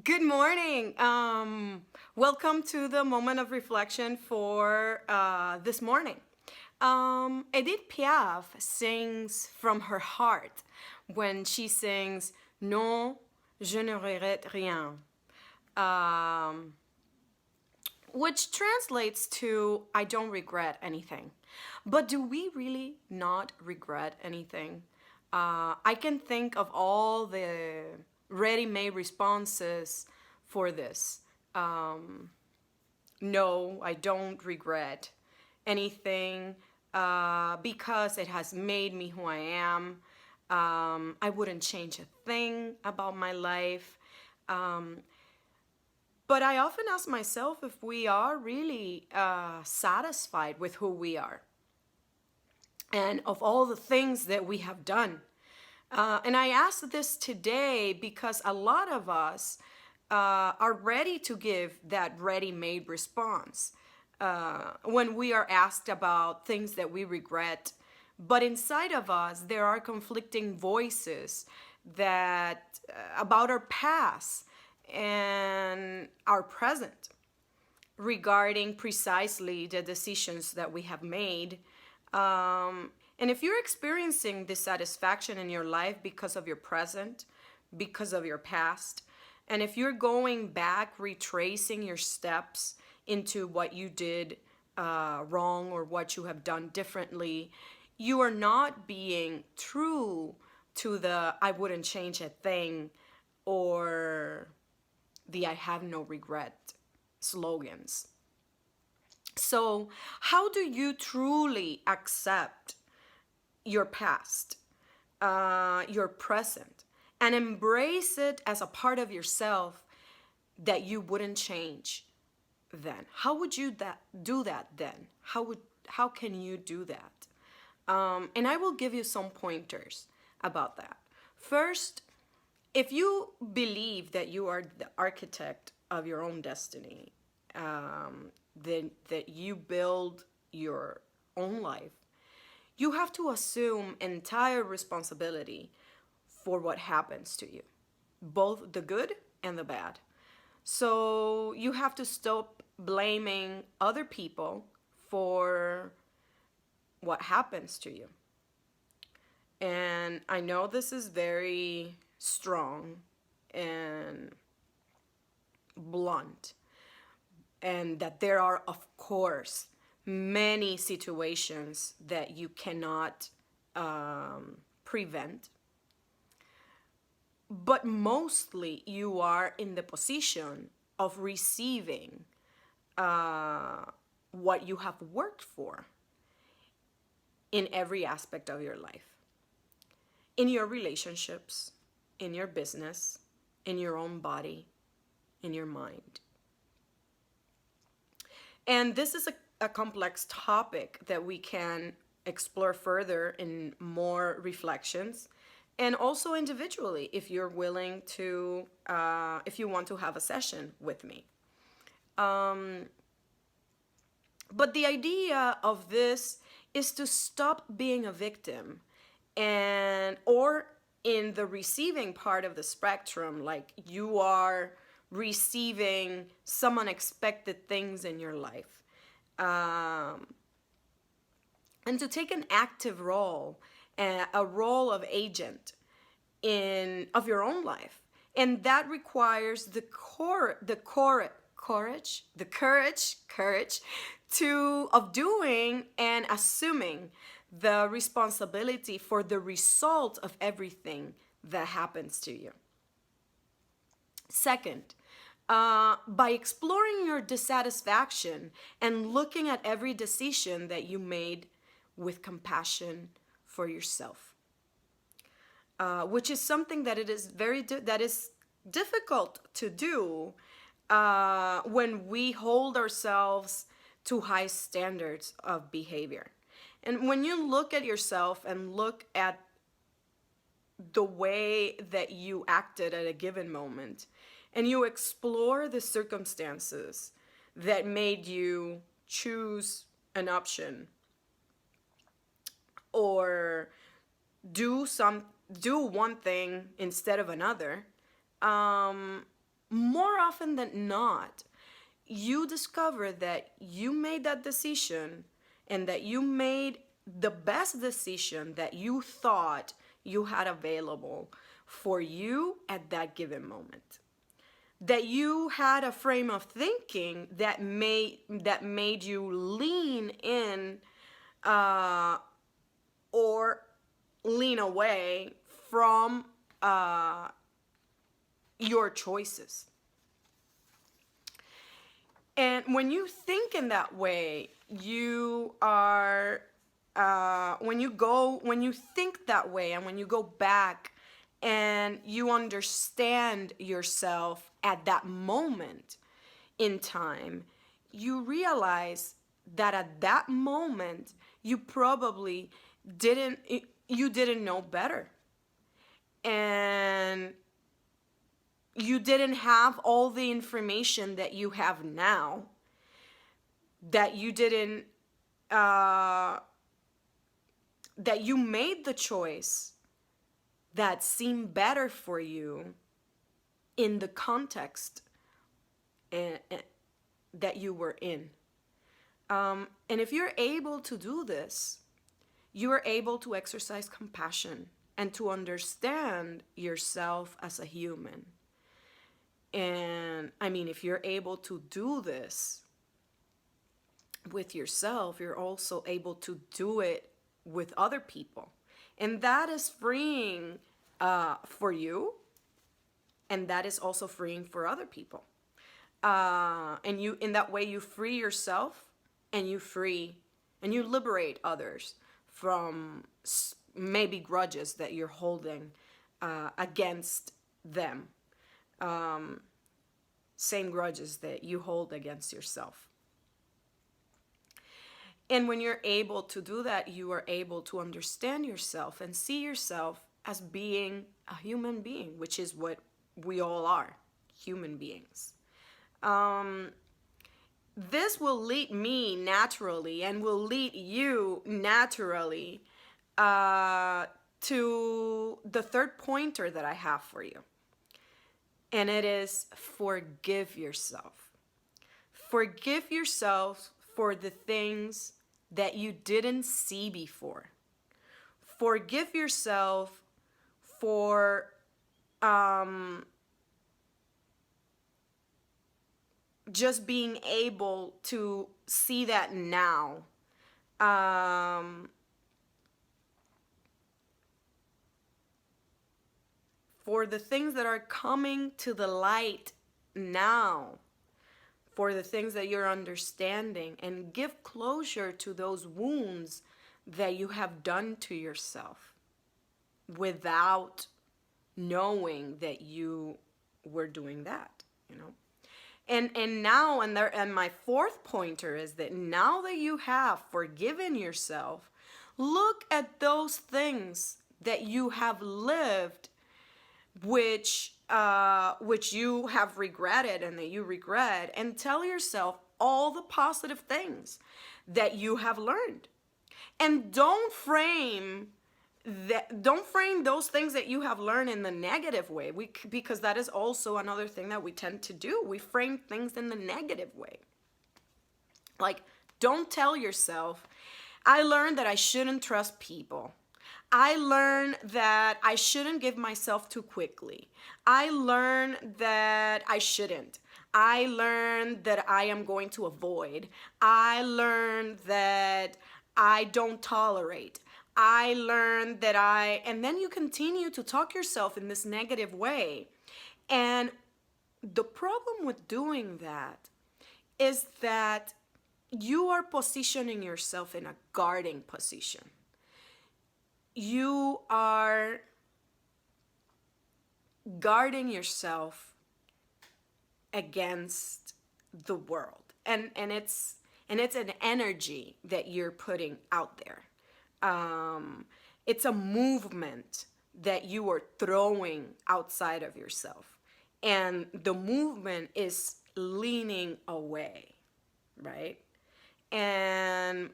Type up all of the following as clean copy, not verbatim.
Good morning. Welcome to the moment of reflection for this morning. Edith Piaf sings from her heart when she sings Non, je ne regrette rien, um, which translates to I don't regret anything. But do we really not regret anything? I can think of all the ready made responses for this. Um, no, I don't regret anything because it has made me who I am. I wouldn't change a thing about my life. Um, but I often ask myself if we are really satisfied with who we are and of all the things that we have done. And I ask this today because a lot of us are ready to give that ready made response when we are asked about things that we regret. But inside of us, there are conflicting voices that about our past and our present regarding precisely the decisions that we have made. And if you're experiencing dissatisfaction in your life because of your present, because of your past, and if you're going back, retracing your steps into what you did wrong or what you have done differently, you are not being true to the I wouldn't change a thing or the I have no regret slogans. So, how do you truly accept your past, your present, and embrace it as a part of yourself that you wouldn't change then? How would you do that then? How can you do that? And I will give you some pointers about that. First, if you believe that you are the architect of your own destiny, then that you build your own life, you have to assume entire responsibility for what happens to you, both the good and the bad. So you have to stop blaming other people for what happens to you. And I know this is very strong and blunt, and that there are, of course, many situations that you cannot prevent, but mostly you are in the position of receiving what you have worked for in every aspect of your life, in your relationships, in your business, in your own body, in your mind. And this is a complex topic that we can explore further in more reflections, and also individually if you're willing to, if you want to have a session with me. But the idea of this is to stop being a victim and or in the receiving part of the spectrum, like you are receiving some unexpected things in your life, and to take an active role, a role of agent in of your own life, and that requires the courage to of doing and assuming the responsibility for the result of everything that happens to you. Second, by exploring your dissatisfaction and looking at every decision that you made with compassion for yourself, which is something that it is that is difficult to do when we hold ourselves to high standards of behavior. And when you look at yourself and look at the way that you acted at a given moment, and you explore the circumstances that made you choose an option or do one thing instead of another, more often than not, you discover that you made that decision and that you made the best decision that you thought you had available for you at that given moment. That you had a frame of thinking that made you lean in or lean away from your choices. And when you think in that way, you are, when you think that way, and when you go back and you understand yourself at that moment in time, you realize that at that moment, you probably didn't know better. And you didn't have all the information that you have now, that you didn't that you made the choice that seemed better for you in the context that you were in. And if you're able to do this, you are able to exercise compassion and to understand yourself as a human. And I mean, if you're able to do this with yourself, you're also able to do it with other people. And that is freeing for you, and that is also freeing for other people. And you, in that way, you free yourself, and you liberate others from maybe grudges that you're holding against them. Same grudges that you hold against yourself. And when you're able to do that, you are able to understand yourself and see yourself as being a human being, which is what we all are, human beings. This will lead me naturally, and will lead you naturally to the third pointer that I have for you. And it is forgive yourself. Forgive yourself for the things that you didn't see before. Forgive yourself for just being able to see that now. For the things that are coming to the light now, for the things that you're understanding, and give closure to those wounds that you have done to yourself without knowing that you were doing that, you know. And now, and my fourth pointer is that now that you have forgiven yourself, look at those things that you have lived which you have regretted and that you regret, and tell yourself all the positive things that you have learned. And don't frame those things that you have learned in the negative way, because that is also another thing that we tend to do. We frame things in the negative way. Like, don't tell yourself, I learned that I shouldn't trust people. I learned that I shouldn't give myself too quickly. I learned that I shouldn't. I learned that I am going to avoid. I learned that I don't tolerate. I learned that and then you continue to talk yourself in this negative way. And the problem with doing that is that you are positioning yourself in a guarding position. You are guarding yourself against the world, and it's an energy that you're putting out there. It's a movement that you are throwing outside of yourself, and the movement is leaning away, right? And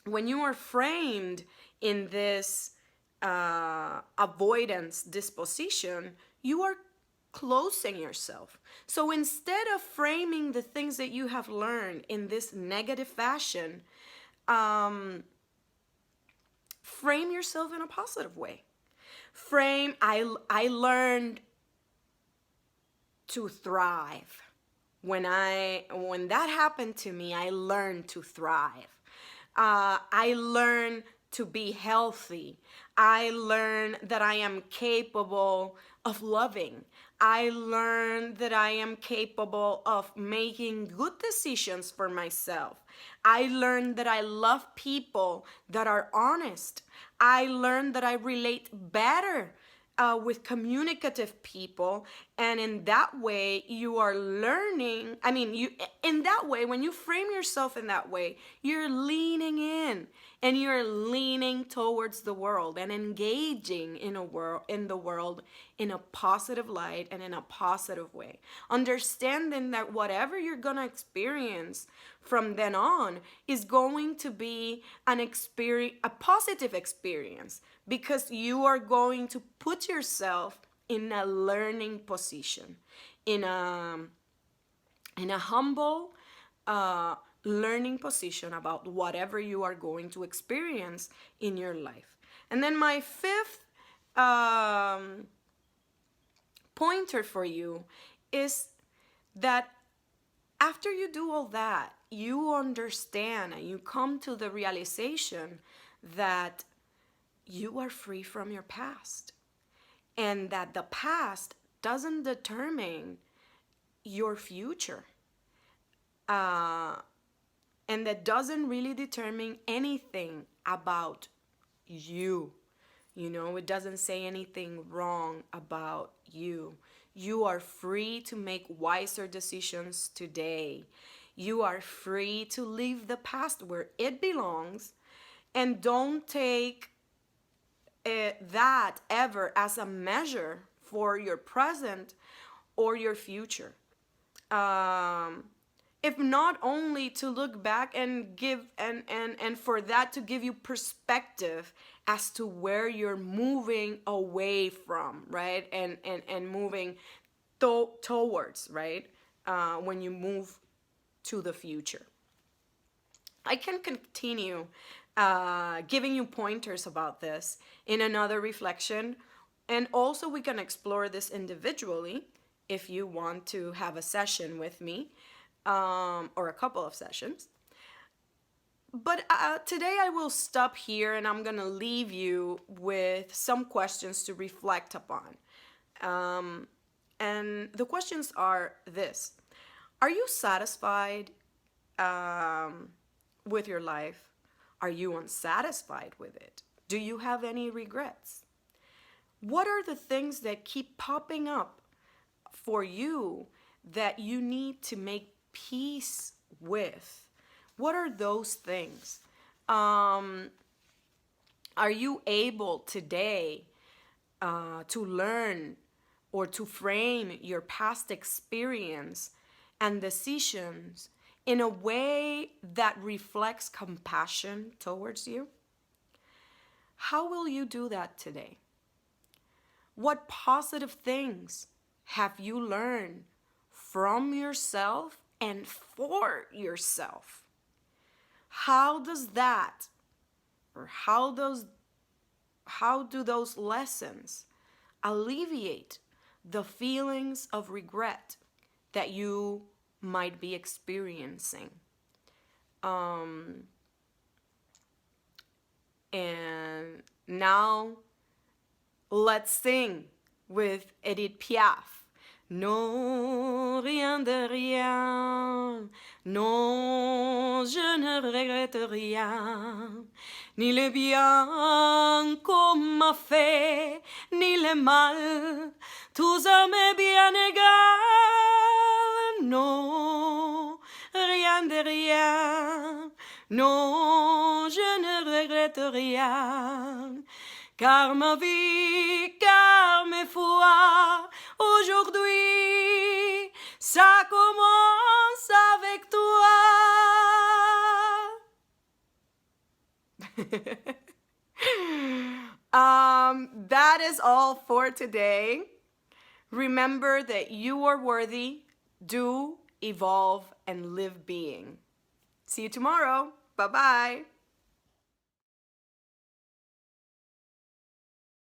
when you are framed in this avoidance disposition, you are closing yourself. So instead of framing the things that you have learned in this negative fashion, frame yourself in a positive way. I learned to thrive. When that happened to me, I learned to thrive. I learned to be healthy. I learned that I am capable of loving. I learned that I am capable of making good decisions for myself. I learned that I love people that are honest. I learned that I relate better with communicative people, and in that way you are learning. In that way, when you frame yourself in that way, you're leaning in and you're leaning towards the world and engaging in the world in a positive light and in a positive way, understanding that whatever you're going to experience from then on is going to be a positive experience, because you are going to put yourself in a learning position, in a humble learning position about whatever you are going to experience in your life. And then my fifth pointer for you is that after you do all that, you understand and you come to the realization that you are free from your past, and that the past doesn't determine your future, and that doesn't really determine anything about you. It doesn't say anything wrong about you. You are free to make wiser decisions today. You are free to leave the past where it belongs, and don't take that ever as a measure for your present or your future. If not only to look back and give and for that to give you perspective as to where you're moving away from, right? And moving towards, right? When you move to the future. I can continue giving you pointers about this in another reflection. And also we can explore this individually if you want to have a session with me, or a couple of sessions. But today I will stop here, and I'm going to leave you with some questions to reflect upon. And the questions are this. Are you satisfied with your life? Are you unsatisfied with it? Do you have any regrets? What are the things that keep popping up for you that you need to make peace with? What are those things? Are you able today to learn or to frame your past experience and decisions in a way that reflects compassion towards you? How will you do that today? What positive things have you learned from yourself and for yourself? How does that, or how do those lessons alleviate the feelings of regret that you might be experiencing? And now let's sing with Edith Piaf. Non, rien de rien, non, je ne regrette rien, ni le bien qu'on m'a fait, ni le mal, tout ça m'est bien égal. Non, rien de rien, non, je ne regrette rien, car ma vie, car mes foi, aujourd'hui, ça commence avec toi. That is all for today. Remember that you are worthy. Do, evolve, and live being. See you tomorrow. Bye-bye.